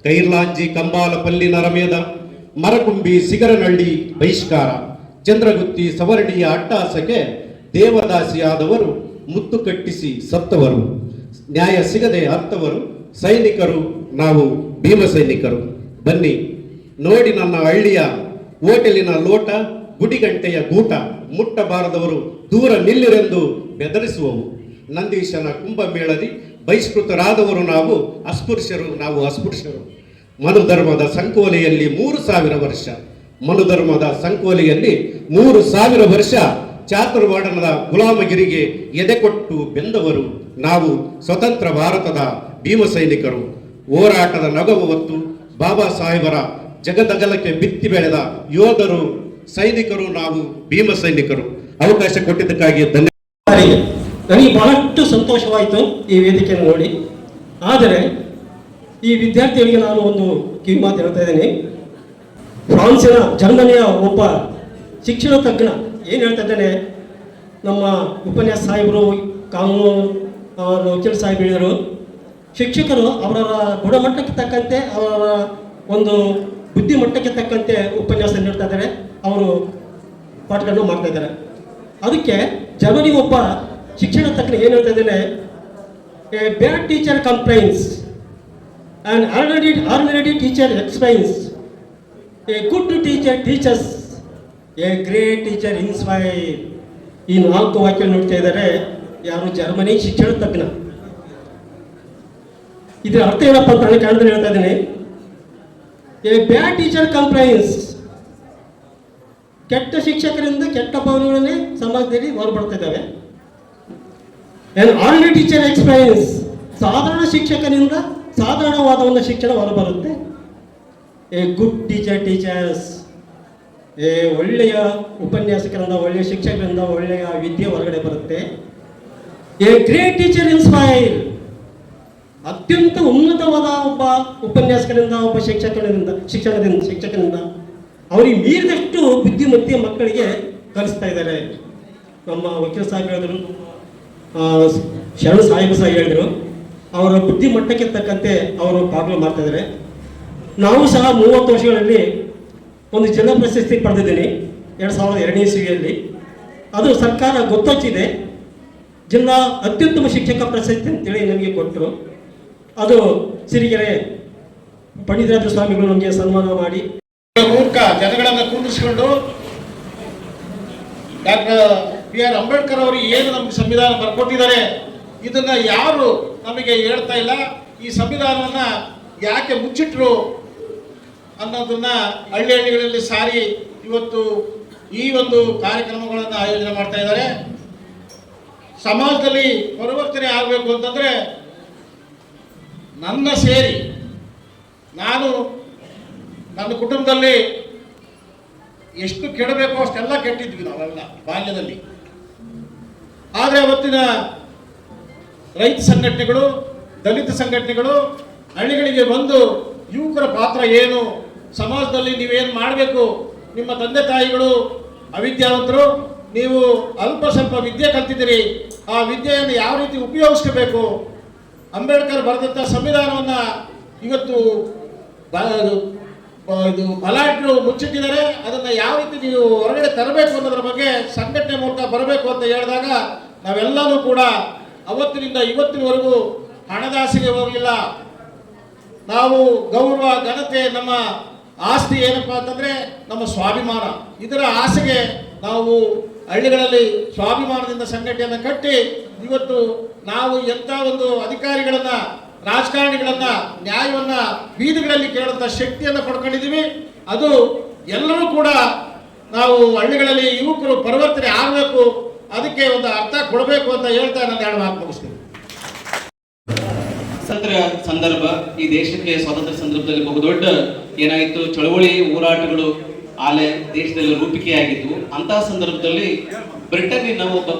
Speaker 5: ಕೈರ್ಲಾಂಜಿ ಕಂಬಾಲಪಲ್ಲಿ ನರಮೇಧ, ಮರಕುಂಬಿ ಸಿಗರನಹಳ್ಳಿ ಬಹಿಷ್ಕಾರ, ಚಂದ್ರಗುತ್ತಿ ಸವರ್ಣಿಯ ಅಟ್ಟಹಾಸಕ್ಕೆ ದೇವದಾಸಿಯಾದವರು, ಮುತ್ತು ಕಟ್ಟಿಸಿ ಸತ್ತವರು, ನ್ಯಾಯ ಸಿಗದೆ ಅತ್ತವರು ಸೈನಿಕರು ನಾವು ಭೀಮ ಸೈನಿಕರು. ಬನ್ನಿ ನೋಡಿ ನನ್ನ ಹಳ್ಳಿಯ ಹೋಟೆಲಿನ ಲೋಟ, ಗುಡಿಗಂಟೆಯ ಗೂಟ, ಮುಟ್ಟಬಾರದವರು ದೂರ ನಿಲ್ಲಿರೆಂದು ಬೆದರಿಸುವವು. ನಂದೀಶನ ಕುಂಭಮೇಳದಿ ಬಹಿಷ್ಕೃತರಾದವರು ನಾವು ಅಸ್ಪೃಶ್ಯರು, ನಾವು ಅಸ್ಪೃಶ್ಯರು. ಮನುಧರ್ಮದ ಸಂಕೋಲೆಯಲ್ಲಿ 3000 ವರ್ಷ, ಮನುಧರ್ಮದ ಸಂಕೋಲೆಯಲ್ಲಿ 3000 ವರ್ಷ ಚಾತುರ್ವರ್ಣದ ಗುಲಾಮಗಿರಿಗೆ ಎದೆಕೊಟ್ಟು ಬೆಂದವರು ನಾವು ಸ್ವತಂತ್ರ ಭಾರತದ ಭೀಮ ಸೈನಿಕರು. ಹೋರಾಟದ ನಗವು ಹೊತ್ತು ಬಾಬಾ ಸಾಹೇಬರ ಜಗದಗಲಕ್ಕೆ ಬಿತ್ತಿ ಬೆಳೆದ ಯೋಧರು ಸೈನಿಕರು ನಾವು ಭೀಮ ಸೈನಿಕರು. ಅವಕಾಶ ಕೊಟ್ಟಿದ್ದಕ್ಕಾಗಿ ಧನ್ಯವಾದ.
Speaker 6: ನನಗೆ ಬಹಳಷ್ಟು ಸಂತೋಷವಾಯಿತು ಈ ವೇದಿಕೆಯನ್ನು ನೋಡಿ. ಆದರೆ ಈ ವಿದ್ಯಾರ್ಥಿಗಳಿಗೆ ನಾನು ಒಂದು ಕಿವಿ ಮಾತು ಹೇಳ್ತಾ ಇದ್ದೀನಿ. ಫ್ರಾನ್ಸಿನ ಜರ್ಮನಿಯ ಒಬ್ಬ ಶಿಕ್ಷಣ ತಜ್ಞ ಏನು ಹೇಳ್ತಾ ಇದ್ದಾನೆ, ನಮ್ಮ ಉಪನ್ಯಾಸ ಸಾಹೇಬರು, ಕಾನೂನು ವಕೀಲ ಸಾಹೇಬ್ ಹೇಳಿದರು, ಶಿಕ್ಷಕರು ಅವರವರ ಗುಣಮಟ್ಟಕ್ಕೆ ತಕ್ಕಂತೆ, ಅವರ ಒಂದು ಬುದ್ಧಿಮಟ್ಟಕ್ಕೆ ತಕ್ಕಂತೆ ಉಪನ್ಯಾಸ ನೀಡ್ತಾ ಇದ್ದಾರೆ, ಅವರು ಪಾಠಗಳನ್ನು ಮಾಡ್ತಾ ಇದ್ದಾರೆ. ಅದಕ್ಕೆ ಜರ್ಮನಿ ಒಬ್ಬ ಶಿಕ್ಷಣ ತಜ್ಞ ಏನು ಹೇಳ್ತಾ ಇದ್ದಾನೆ, a bad teacher compliance and ordinary teacher explains, A good teacher teachers, A great teacher inspire. ಈ 4 ವಾಕ್ಯ ನೋಡ್ತಾ ಇದ್ದಾರೆ ಯಾರು, ಜರ್ಮನಿ ಶಿಕ್ಷಣ ತಜ್ಞ. ಇದರ ಅರ್ಥ ಏನಪ್ಪ ಅಂತ ನಾನು ಕನ್ನಡದಲ್ಲಿ ಹೇಳ್ತಾ ಇದ್ದೀನಿ. ಎ ಬ್ಯಾಡ್ ಟೀಚರ್ ಕಂಪ್ಲೈನ್ಸ್, ಕೆಟ್ಟ ಶಿಕ್ಷಕರಿಂದ ಕೆಟ್ಟ ಭಾವನೆಗಳನ್ನೇ ಸಮಾಜದಲ್ಲಿ ಹೊರಬಡ್ತಾ ಇದ್ದಾವೆ. ಆರ್ಡಿನರಿ ಟೀಚರ್ ಎಕ್ಸ್ಪೀರಿಯನ್ಸ್, ಸಾಧಾರಣ ಶಿಕ್ಷಕನಿಂದ ಸಾಧಾರಣವಾದ ಒಂದು ಶಿಕ್ಷಣ ಹೊರಬರುತ್ತೆ. ಎ ಗುಡ್ ಟೀಚರ್ಸ್, ಒಳ್ಳೆಯ ಉಪನ್ಯಾಸಕರಿಂದ, ಒಳ್ಳೆಯ ಶಿಕ್ಷಕರಿಂದ ಒಳ್ಳೆಯ ವಿದ್ಯೆ ಹೊರಗಡೆ ಬರುತ್ತೆ. ಎ ಗ್ರೇಟ್ ಟೀಚರ್ ಇನ್ಸ್ಪೈರ್, ಅತ್ಯಂತ ಉನ್ನತವಾದ ಒಬ್ಬ ಉಪನ್ಯಾಸಕರಿಂದ, ಒಬ್ಬ ಶಿಕ್ಷಕನಿಂದ ಅವರಿಗೆ ಮೀರಿದಷ್ಟು ಬುದ್ಧಿಮತ್ತೆ ಮಕ್ಕಳಿಗೆ ಕಲಿಸ್ತಾ ಇದ್ದಾರೆ. ನಮ್ಮ ವಕೀಲ ಸಾಹೇಬ್ ಹೇಳಿದ್ರು, ಶರಣ ಸಾಹೇಬ್ ಸಹ ಹೇಳಿದರು, ಅವರ ಬುದ್ಧಿಮಟ್ಟಕ್ಕೆ ತಕ್ಕಂತೆ ಅವರು ಪಾಠಗಳು ಮಾಡ್ತಾ ಇದ್ದಾರೆ. ನಾವು ಸಹ 30 ವರ್ಷಗಳಲ್ಲಿ ಒಂದು ಜಿಲ್ಲಾ ಪ್ರಶಸ್ತಿ ಪಡೆದಿದ್ದೀನಿ 2002ನೇ ಇಸ್ವಿಯಲ್ಲಿ. ಅದು ಸರ್ಕಾರ ಗೊತ್ತೊಚ್ಚಿದೆ, ಜಿಲ್ಲಾ ಅತ್ಯುತ್ತಮ ಶಿಕ್ಷಕ ಪ್ರಶಸ್ತಿ ಅಂತೇಳಿ ನಮಗೆ ಕೊಟ್ಟರು. ಅದು ಸಿರಿಗೆರೆ ಪಂಡಿತರಾಜ ಸ್ವಾಮಿಗಳು ನಮಗೆ ಸನ್ಮಾನ ಮಾಡಿ
Speaker 7: ಮೂರ್ಖ ಜನಗಳನ್ನು ಕುಂದಿರಿಸಿಕೊಂಡು ಡಾಕ್ಟರ್ BR ಅಂಬೇಡ್ಕರ್ ಅವರು ಏನು ನಮಗೆ ಸಂವಿಧಾನ ಬರ್ಕೊಟ್ಟಿದ್ದಾರೆ, ಇದನ್ನ ಯಾರು ನಮಗೆ ಹೇಳ್ತಾ ಇಲ್ಲ. ಈ ಸಂವಿಧಾನವನ್ನ ಯಾಕೆ ಮುಚ್ಚಿಟ್ರು ಅನ್ನೋದನ್ನ ಹಳ್ಳಿಗಳಲ್ಲಿ ಸಾರಿ ಇವತ್ತು ಈ ಒಂದು ಕಾರ್ಯಕ್ರಮಗಳನ್ನು ಆಯೋಜನೆ ಮಾಡ್ತಾ ಇದ್ದಾರೆ. ಸಮಾಜದಲ್ಲಿ ಪರಿವರ್ತನೆ ಆಗಬೇಕು ಅಂತಂದ್ರೆ ನನ್ನ ಸೇರಿ ನಾನು ನನ್ನ ಕುಟುಂಬದಲ್ಲಿ ಎಷ್ಟು ಕೆಡಬೇಕೋ ಅಷ್ಟೆಲ್ಲ ಕೆಟ್ಟಿದ್ವಿ ನಾವೆಲ್ಲ ಬಾಲ್ಯದಲ್ಲಿ. ಆದರೆ ಅವತ್ತಿನ ರೈತ ಸಂಘಟನೆಗಳು, ದಲಿತ ಸಂಘಟನೆಗಳು ಹಳ್ಳಿಗಳಿಗೆ ಬಂದು ಯುವಕರ ಪಾತ್ರ ಏನು, ಸಮಾಜದಲ್ಲಿ ನೀವೇನು ಮಾಡಬೇಕು, ನಿಮ್ಮ ತಂದೆ ತಾಯಿಗಳು ಅವಿದ್ಯಾವಂತರು, ನೀವು ಅಲ್ಪ ಸ್ವಲ್ಪ ವಿದ್ಯೆ ಕಲ್ತಿದ್ದೀರಿ, ಆ ವಿದ್ಯೆಯನ್ನು ಯಾವ ರೀತಿ ಉಪಯೋಗಿಸ್ಕೋಬೇಕು, ಅಂಬೇಡ್ಕರ್ ಬರೆದಂಥ ಸಂವಿಧಾನವನ್ನು ಇವತ್ತು ಇದು ಬಲಾಢ್ಯರು ಮುಚ್ಚಿಟ್ಟಿದ್ದಾರೆ, ಅದನ್ನು ಯಾವ ರೀತಿ ನೀವು ಹೊರಗಡೆ ತರಬೇಕು ಅನ್ನೋದ್ರ ಬಗ್ಗೆ ಸಂಘಟನೆ ಮೂಲಕ ಬರಬೇಕು ಅಂತ ಹೇಳಿದಾಗ ನಾವೆಲ್ಲರೂ ಕೂಡ ಅವತ್ತಿನಿಂದ ಇವತ್ತಿನವರೆಗೂ ಹಣದಾಸೆಗೆ ಹೋಗಲಿಲ್ಲ. ನಾವು ಗೌರವ, ಘನತೆ, ನಮ್ಮ ಆಸ್ತಿ ಏನಪ್ಪ ಅಂತಂದರೆ ನಮ್ಮ ಸ್ವಾಭಿಮಾನ. ಇದರ ಆಸೆಗೆ ನಾವು ಹಳ್ಳಿಗಳಲ್ಲಿ ಸ್ವಾಭಿಮಾನದಿಂದ ಸಂಘಟನೆಯನ್ನು ಕಟ್ಟಿ ಇವತ್ತು ನಾವು ಎಂಥ ಒಂದು ಅಧಿಕಾರಿಗಳನ್ನು, ರಾಜಕಾರಣಿಗಳನ್ನು, ನ್ಯಾಯವನ್ನು ಬೀದಿಗಳಲ್ಲಿ ಕೇಳುವಂಥ ಶಕ್ತಿಯನ್ನು ಪಡ್ಕೊಂಡಿದ್ದೀವಿ. ಅದು ಎಲ್ಲರೂ ಕೂಡ ನಾವು ಹಳ್ಳಿಗಳಲ್ಲಿ ಯುವಕರು ಪರಿವರ್ತನೆ ಆಗಬೇಕು, ಅದಕ್ಕೆ ಒಂದು ಅರ್ಥ ಕೊಡಬೇಕು ಅಂತ ಹೇಳ್ತಾ ನಾನು 2 ಮಾತು ಮುಗಿಸ್ತೀನಿ.
Speaker 8: ಸ್ವಾತಂತ್ರ್ಯ ಸಂದರ್ಭ, ಈ ದೇಶಕ್ಕೆ ಸ್ವಾತಂತ್ರ್ಯ ಸಂದರ್ಭದಲ್ಲಿ ಬಹುದೊಡ್ಡ ಏನಾಯಿತು, ಚಳವಳಿ ಹೋರಾಟಗಳು ಆಲೆ ದೇಶದಲ್ಲಿ ರೂಪಿಕೆಯಾಗಿದ್ವು. ಅಂತಹ ಸಂದರ್ಭದಲ್ಲಿ ಬ್ರಿಟನ್ನಿನ ಒಬ್ಬ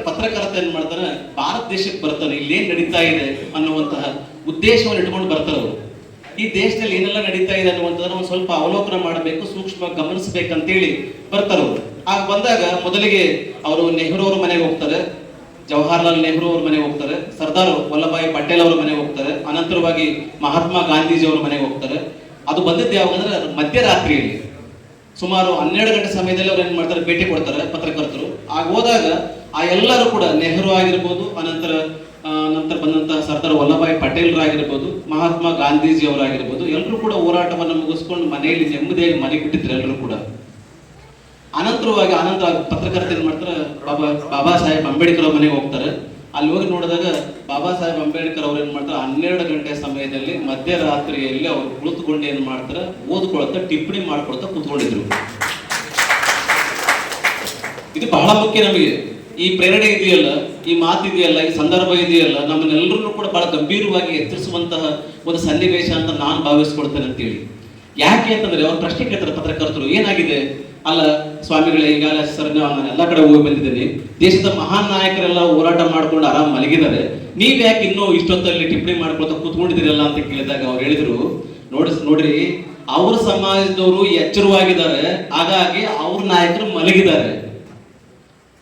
Speaker 8: ಪತ್ರಕರ್ತ ಏನ್ ಮಾಡ್ತಾನೆ, ಭಾರತ ದೇಶಕ್ಕೆ ಬರ್ತಾನೆ, ಇಲ್ಲೇನ್ ನಡೀತಾ ಇದೆ ಅನ್ನುವಂತಹ ಉದ್ದೇಶವನ್ನು ಇಟ್ಕೊಂಡು ಬರ್ತಾರೆ ಅವರು. ಈ ದೇಶದಲ್ಲಿ ಏನೆಲ್ಲ ನಡೀತಾ ಇದೆ ಅನ್ನುವಂಥದ್ದನ್ನ ಒಂದು ಸ್ವಲ್ಪ ಅವಲೋಕನ ಮಾಡಬೇಕು, ಸೂಕ್ಷ್ಮವಾಗಿ ಗಮನಿಸಬೇಕಂತೇಳಿ ಬರ್ತಾರೆ ಅವರು. ಆಗ ಬಂದಾಗ ಮೊದಲಿಗೆ ಅವರು ನೆಹರು ಅವ್ರ ಮನೆಗೆ ಹೋಗ್ತಾರೆ, ಜವಾಹರ್ಲಾಲ್ ನೆಹರು ಅವ್ರ ಮನೆಗೆ ಹೋಗ್ತಾರೆ, ಸರ್ದಾರ್ ವಲ್ಲಭಾಯಿ ಪಟೇಲ್ ಅವರ ಮನೆಗೆ ಹೋಗ್ತಾರೆ, ಅನಂತರವಾಗಿ ಮಹಾತ್ಮ ಗಾಂಧೀಜಿ ಅವರ ಮನೆಗೆ ಹೋಗ್ತಾರೆ. ಅದು ಬಂದಿದ್ದು ಯಾವಾಗಂದ್ರೆ ಮಧ್ಯರಾತ್ರಿಯಲ್ಲಿ ಸುಮಾರು 12 ಗಂಟೆ ಸಮಯದಲ್ಲಿ ಅವ್ರು ಏನ್ ಮಾಡ್ತಾರೆ, ಭೇಟಿ ಕೊಡ್ತಾರೆ ಪತ್ರಕರ್ತರು. ಆಗ ಹೋದಾಗ ಆ ಎಲ್ಲರೂ ಕೂಡ ನೆಹರು ಆಗಿರ್ಬೋದು, ನಂತರ ಬಂದಂತಹ ಸರ್ದಾರ್ ವಲ್ಲಭಾಯಿ ಪಟೇಲ್ ಆಗಿರ್ಬೋದು, ಮಹಾತ್ಮ ಗಾಂಧೀಜಿ ಅವರಾಗಿರ್ಬೋದು, ಎಲ್ಲರೂ ಕೂಡ ಹೋರಾಟವನ್ನು ಮುಗಿಸ್ಕೊಂಡು ಮನೆಯಲ್ಲಿ ನೆಮ್ಮದಿಯಾಗಿ ಮನೆಗೆ ಬಿಟ್ಟಿದ್ರು ಎಲ್ಲರೂ ಕೂಡ. ಅನಂತರ ಪತ್ರಕರ್ತ ಏನ್ ಮಾಡ್ತಾರೆ, ಬಾಬಾ ಸಾಹೇಬ್ ಅಂಬೇಡ್ಕರ್ ಅವ್ರ ಮನೆಗೆ ಹೋಗ್ತಾರೆ. ಅಲ್ಲಿ ಹೋಗಿ ನೋಡಿದಾಗ ಬಾಬಾ ಸಾಹೇಬ್ ಅಂಬೇಡ್ಕರ್ ಅವ್ರು ಏನ್ ಮಾಡ್ತಾರೆ, 12 ಗಂಟೆ ಸಮಯದಲ್ಲಿ ಮಧ್ಯರಾತ್ರಿಯಲ್ಲಿ ಅವ್ರು ಕುಳಿತುಕೊಂಡು ಏನ್ ಮಾಡ್ತಾರೆ, ಓದ್ಕೊಳ್ತಾ ಟಿಪ್ಪಣಿ ಮಾಡ್ಕೊಳ್ತಾ ಕೂತ್ಕೊಂಡಿದ್ರು. ಇದು ಬಹಳ ಮುಖ್ಯ ನಮಗೆ. ಈ ಪ್ರೇರಣೆ ಇದೆಯಲ್ಲ, ಈ ಮಾತು ಇದೆಯಲ್ಲ, ಈ ಸಂದರ್ಭ ಇದೆಯಲ್ಲ, ನಮ್ಮನ್ನೆಲ್ಲರನ್ನೂ ಕೂಡ ಬಹಳ ಗಂಭೀರವಾಗಿ ಎಚ್ಚರಿಸುವಂತಹ ಒಂದು ಸನ್ನಿವೇಶ ಅಂತ ನಾನು ಭಾವಿಸ್ಕೊಳ್ತೇನೆ ಅಂತೇಳಿ. ಯಾಕೆ ಅಂತಂದ್ರೆ ಅವ್ರು ಪ್ರಶ್ನೆ ಕೇಳ್ತಾರೆ ಪತ್ರಕರ್ತರು, ಏನಾಗಿದೆ, ಅಲ್ಲ ಸ್ವಾಮಿಗಳೇ, ಈಗಾಗಲೇ ಸರ್ ನಾನು ಎಲ್ಲ ಕಡೆ ಹೋಗಿ ಬಂದಿದ್ದೀನಿ, ದೇಶದ ಮಹಾನ್ ನಾಯಕರೆಲ್ಲ ಹೋರಾಟ ಮಾಡ್ಕೊಂಡು ಆರಾಮ್ ಮಲಗಿದ್ದಾರೆ, ನೀವ್ ಯಾಕೆ ಇನ್ನೂ ಇಷ್ಟೊತ್ತಲ್ಲಿ ಟಿಪ್ಪಣಿ ಮಾಡ್ಕೊಳ್ತಾ ಕೂತ್ಕೊಂಡಿದ್ದೀರಲ್ಲ ಅಂತ ಕೇಳಿದಾಗ ಅವ್ರು ಹೇಳಿದ್ರು, ನೋಡ್ರಿ ಅವ್ರ ಸಮಾಜದವರು ಎಚ್ಚರವಾಗಿದ್ದಾರೆ, ಹಾಗಾಗಿ ಅವ್ರ ನಾಯಕರು ಮಲಗಿದ್ದಾರೆ.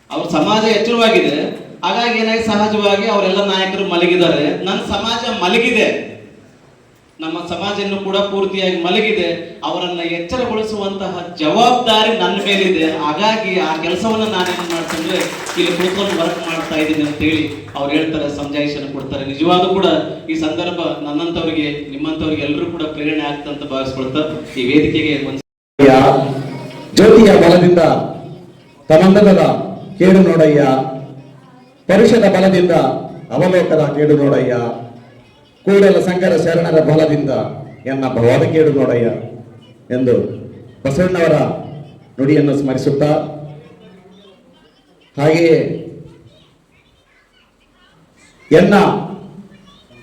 Speaker 8: ಅವ್ರ ಸಮಾಜ ಎಚ್ಚರವಾಗಿದೆ, ಹಾಗಾಗಿ ಏನಾಗಿ ಸಹಜವಾಗಿ ಅವರೆಲ್ಲ ನಾಯಕರು ಮಲಗಿದ್ದಾರೆ. ನನ್ನ ಸಮಾಜ ಮಲಗಿದೆ, ನಮ್ಮ ಸಮಾಜವನ್ನು ಕೂಡ ಪೂರ್ತಿಯಾಗಿ ಮಲಗಿದೆ, ಅವರನ್ನ ಎಚ್ಚರಗೊಳಿಸುವಂತಹ ಜವಾಬ್ದಾರಿ ನನ್ನ ಮೇಲಿದೆ. ಹಾಗಾಗಿ ಆ ಕೆಲಸವನ್ನ ನಾನೇನ್ ಮಾಡ್ತಂದ್ರೆ ಇಲ್ಲಿ ಕೂತ್ಕೊಂಡು ವರ್ಕ್ ಮಾಡ್ತಾ ಇದ್ದೀನಿ ಅಂತ ಹೇಳಿ ಅವ್ರು ಹೇಳ್ತಾರೆ, ಸಮಜಾಯಿಷನ್ನು ಕೊಡ್ತಾರೆ. ನಿಜವಾದ ಕೂಡ ಈ ಸಂದರ್ಭ ನನ್ನಂತವರಿಗೆ, ನಿಮ್ಮಂತವ್ರಿಗೆ ಎಲ್ಲರೂ ಕೂಡ ಪ್ರೇರಣೆ ಆಗ್ತಂತ ಭಾವಿಸ್ಕೊಳ್ತಾ ಈ ವೇದಿಕೆಗೆ
Speaker 9: ಜ್ಯೋತಿಯ ಬಲದಿಂದ ತಮಂದದ ಕೇಡು ನೋಡಯ್ಯ, ಪರುಷದ ಬಲದಿಂದ ಅವಲೋಕದ ಕೇಡು ನೋಡಯ್ಯ, ಕೂಡಲ ಸಂಗರ ಶರಣರ ಬಲದಿಂದ ಎನ್ನ ಭವದ ಕೇಡು ನೋಡಯ್ಯ ಎಂದು ಬಸವಣ್ಣವರ ನುಡಿಯನ್ನು ಸ್ಮರಿಸುತ್ತಾ, ಹಾಗೆಯೇ ಎನ್ನ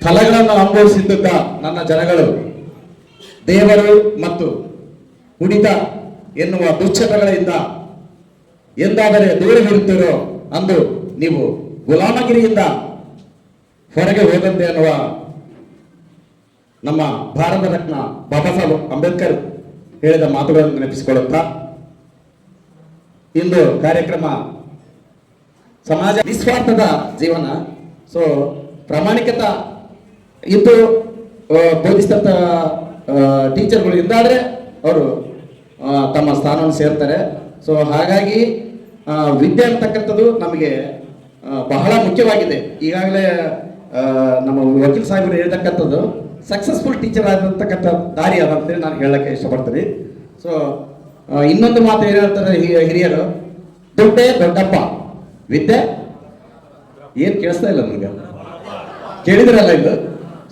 Speaker 9: ಫಲಗಳನ್ನು ಅನುಭವಿಸಿದ್ದ ನನ್ನ ಜನಗಳು ದೇವರು ಮತ್ತು ಕುಡಿತ ಎನ್ನುವ ದುಶ್ಚಟಗಳಿಂದ ಎಂದಾದರೆ ದೂರವಿರುತ್ತೀರೋ ಅಂದು ನೀವು ಗುಲಾಮಗಿರಿಯಿಂದ ಹೊರಗೆ ಹೋದಂತೆ ಅನ್ನುವ ನಮ್ಮ ಭಾರತ ರತ್ನ ಬಾಬಾ ಸಾಹೇಬ್ ಅಂಬೇಡ್ಕರ್ ಹೇಳಿದ ಮಾತುಗಳನ್ನು ನೆನಪಿಸಿಕೊಳ್ಳುತ್ತಾ, ಇಂದು ಕಾರ್ಯಕ್ರಮ ಸಮಾಜ ನಿಸ್ವಾರ್ಥದ ಜೀವನ, ಸೊ ಪ್ರಾಮಾಣಿಕತ ಇದ್ದು ಬೋಧಿಸಿದಂಥ ಟೀಚರ್ಗಳು ಇಂದಾದರೆ ಅವರು ತಮ್ಮ ಸ್ಥಾನವನ್ನು ಸೇರ್ತಾರೆ. ಸೊ ಹಾಗಾಗಿ ವಿದ್ಯೆ ಅಂತಕ್ಕಂಥದ್ದು ನಮಗೆ ಬಹಳ ಮುಖ್ಯವಾಗಿದೆ. ಈಗಾಗಲೇ ನಮ್ಮ ವಕೀಲ್ ಸಾಹೇಬರು ಹೇಳ್ತಕ್ಕಂಥದ್ದು ಸಕ್ಸಸ್ಫುಲ್ ಟೀಚರ್ ಆಗಿರ್ತಕ್ಕಂಥ ದಾರಿ ಅದ ಅಂತೇಳಿ ನಾನು ಹೇಳಕ್ಕೆ ಇಷ್ಟಪಡ್ತೀನಿ. ಸೊ ಇನ್ನೊಂದು ಮಾತು ಏನು ಹೇಳ್ತಾರೆ ಹಿರಿಯರು, ದುಡ್ಡೇ ದೊಡ್ಡಪ್ಪ, ವಿದ್ಯೆ ಏನು ಕೇಳಿಸ್ತಾ ಇಲ್ಲ ನನಗೆ, ಕೇಳಿದ್ರಲ್ಲ ಇದು.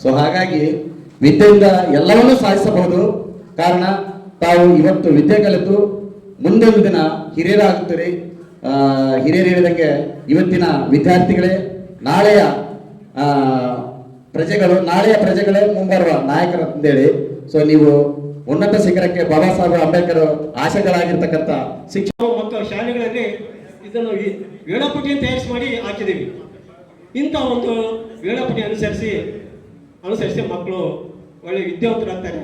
Speaker 9: ಸೊ ಹಾಗಾಗಿ ವಿದ್ಯೆಯಿಂದ ಎಲ್ಲವನ್ನೂ ಸಾಧಿಸಬಹುದು. ಕಾರಣ ತಾವು ಇವತ್ತು ವಿದ್ಯೆ ಕಲಿತು ಮುಂದೊಂದು ದಿನ ಹಿರಿಯರಾಗುತ್ತೀರಿ. ಹಿರಿಯರು ಹೇಳಿದಂಗೆ ಇವತ್ತಿನ ವಿದ್ಯಾರ್ಥಿಗಳೇ ನಾಳೆಯ ಪ್ರಜೆಗಳು ನಾಳೆಯ ಪ್ರಜೆಗಳೇ ಮುಂಬರುವ ನಾಯಕರು ಅಂತೇಳಿ. ಸೊ ನೀವು ಉನ್ನತ ಶಿಖರಕ್ಕೆ ಬಾಬಾ ಸಾಹೇಬ್ ಅಂಬೇಡ್ಕರ್ ಆಶೆಗಳಾಗಿರ್ತಕ್ಕಂಥ ಶಿಕ್ಷಣ
Speaker 6: ಮತ್ತು ಶಾಲೆಗಳಲ್ಲಿ ಇದನ್ನು ವೇಳಾಪಟ್ಟಿಯನ್ನು ತಯಾರಿಸಿ ಮಾಡಿ ಹಾಕಿದ್ದೀವಿ. ಇಂಥ ಒಂದು ವೇಳಾಪಟ್ಟಿ ಅನುಸರಿಸಿ ಮಕ್ಕಳು ಒಳ್ಳೆ ವಿದ್ಯಾವಂತರಾಗ್ತಾರೆ.